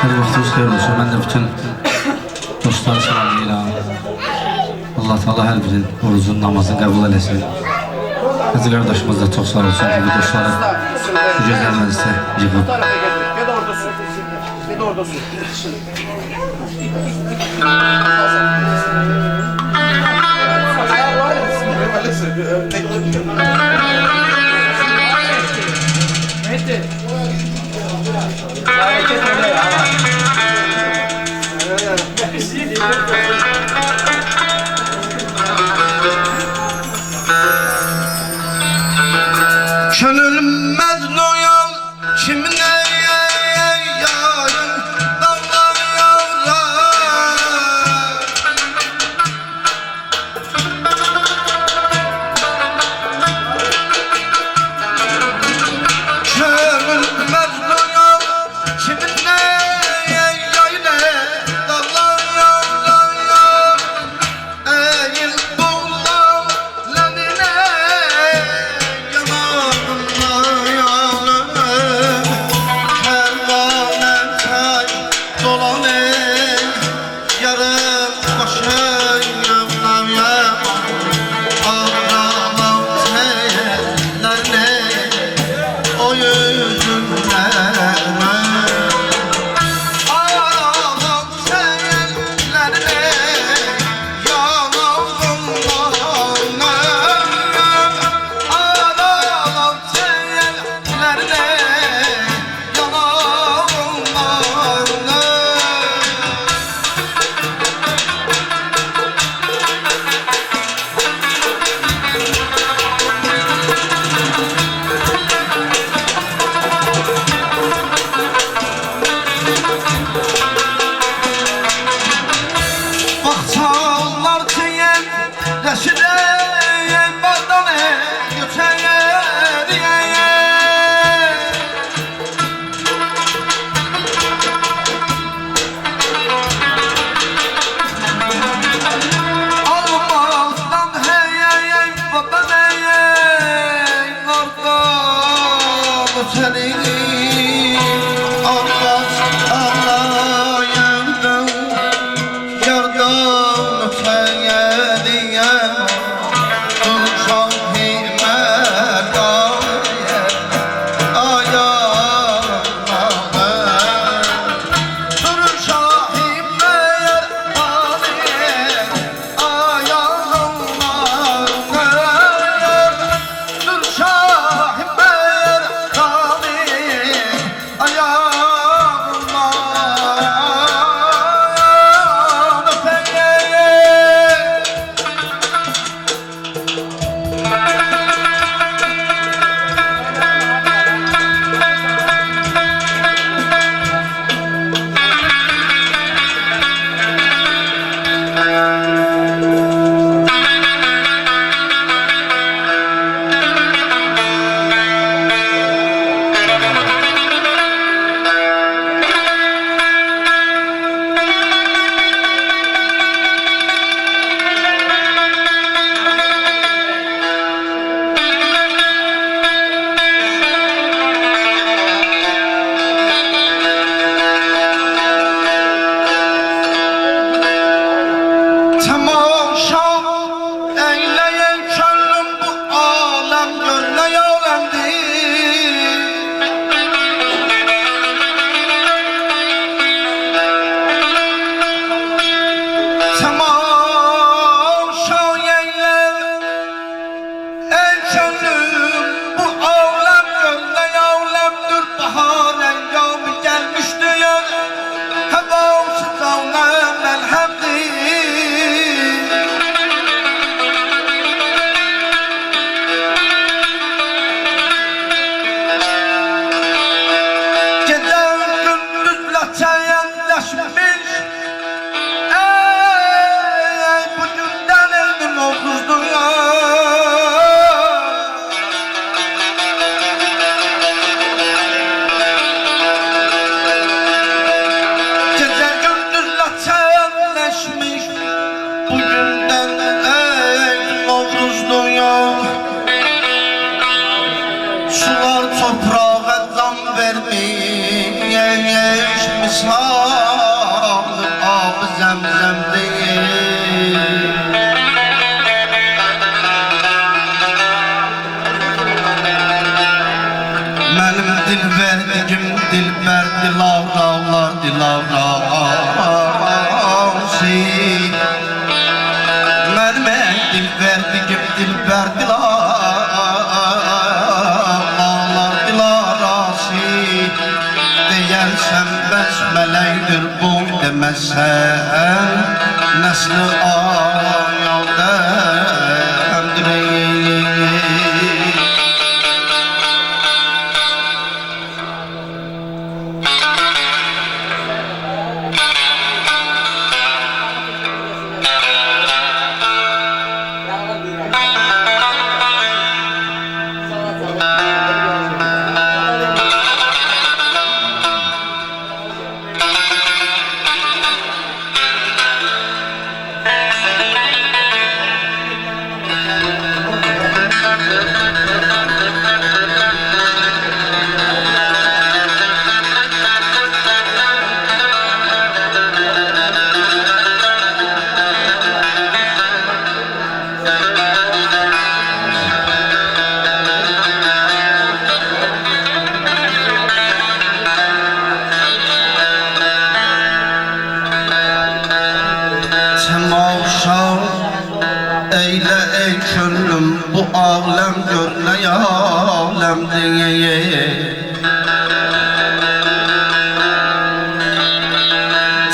Hadi vaxtınız xeyir olsun. Ben de bütün dostları salamlayıram. Allah Teala her birinin orucun, namazını qəbul eləsin. Hacı qardaşımız da çox sağ olsun. Bu dostları bu gözəl məclisə yığıb. Bir de orada su. Bir de orada su. Mehdi. Hareket öyle ya. Könülmez noyal kimine yarın dallar yavrar. Könülmez noyal kimine yarın dallar yavrar. Eğil buğlam lenine misal ab zemzem değil. Benim dilberdigim dilber dilavralar dilavrası. Benim dilberdigim dilber dilavralar dilavrası. Deyersen besmeleydir bu demezsen nesli ayağımdır. Temaşa eyle ey könlüm bu alem gör ne alemdir.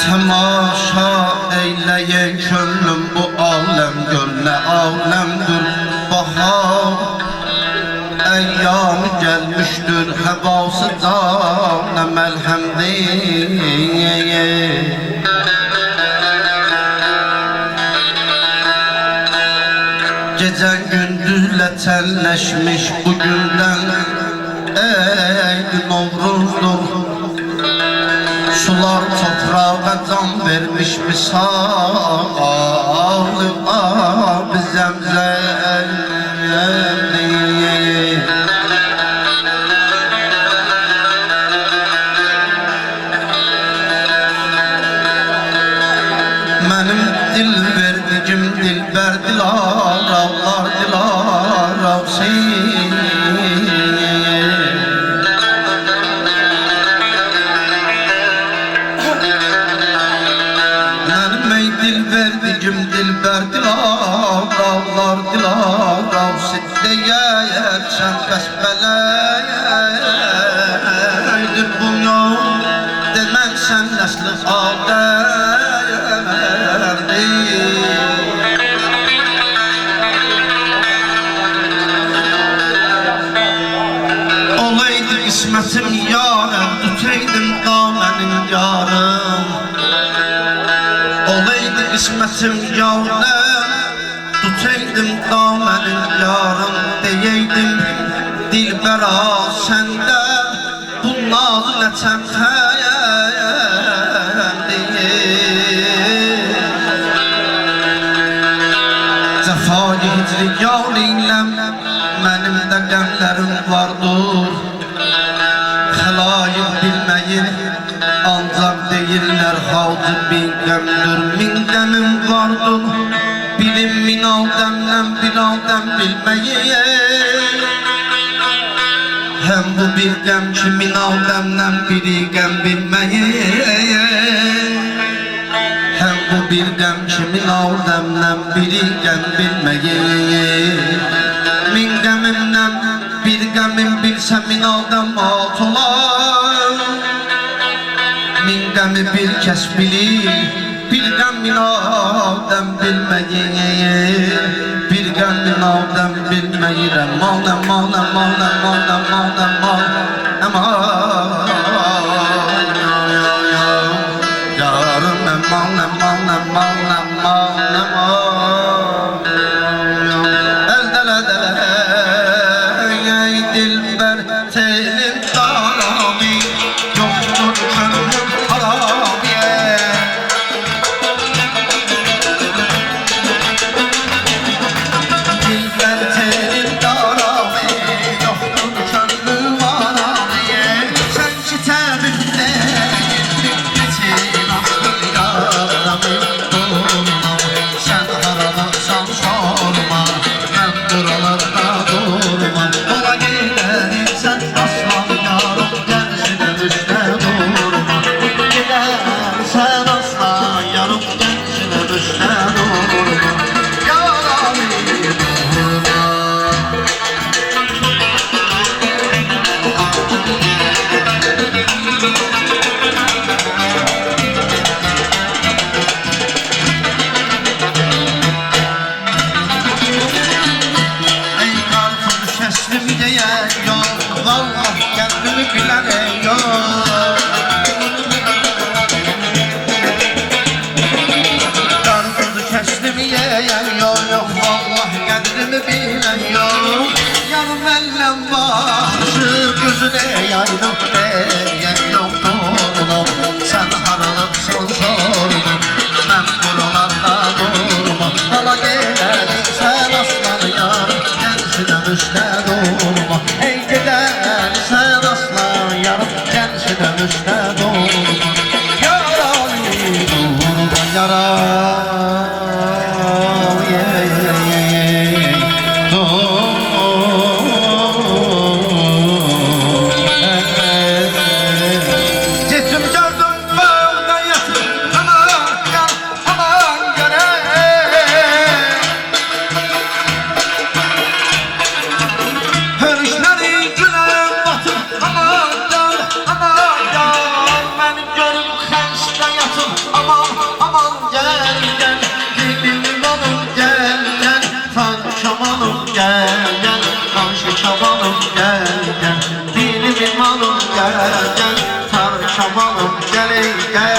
Temaşa eyle ey könlüm bu alem gör ne alemdir. Bahar eyyam gelmiştir hevası canı melhemdir. Gecen gündüzle telleşmiş bugünden ey Novruz'dur. Sular toprağa can vermiş misal abi zemzem. Benim dilberdigim dilber dilaravlar dilaravsi. Benim ey dilberdigim dilber dilaravlar dilaravsi. Deyersen besmeleydir bunu demezsen nesli ademdir. Olaydı kısmetim yarım tutaydım damenin yarım. Olaydı kısmetim yarım tutaydım damenin yarım. Deyeydim dilbera sende bu nazı neçem hayaldir. Cefayı hicri yâliylem benim de gemlerim vardır. Halayık bilmeyir ancak deyirler havcı bin gemdir. Min gemim vardır bilim min aldemlem bir aldem bilmeyir. Hem bu bir gem kimin aldemlem biri gem bilmeyir. Hem bu bir gem kimin aldemlem biri gem bilmeyir. Min gemimden bir gemim bilsem min aldem alt olar. Min gemi bir kes bilir bir gem min aldem bilmeyir. Bir gem min aldem bilmeyir. Emal emal emal emal emal emal emal. Yarım emal emal emal emal emal. Eldele dele ey dilber senin tarami yoktur gönlüm haramiye. Dilber senin tarami yoktur gönlüm haramiye. gözüne yaydım diyen doktorum. Sen harılıpsın sordum, ben buralarda durma. Hala gelelim sen aslan yar, gençsin dönüşte durma. Ey gidelim sen aslan yar, gençsin dönüşte durma. Yaralı durma yaralı. Gel, gel, gel, gel, gel, gel, gel, gel, gel, gel,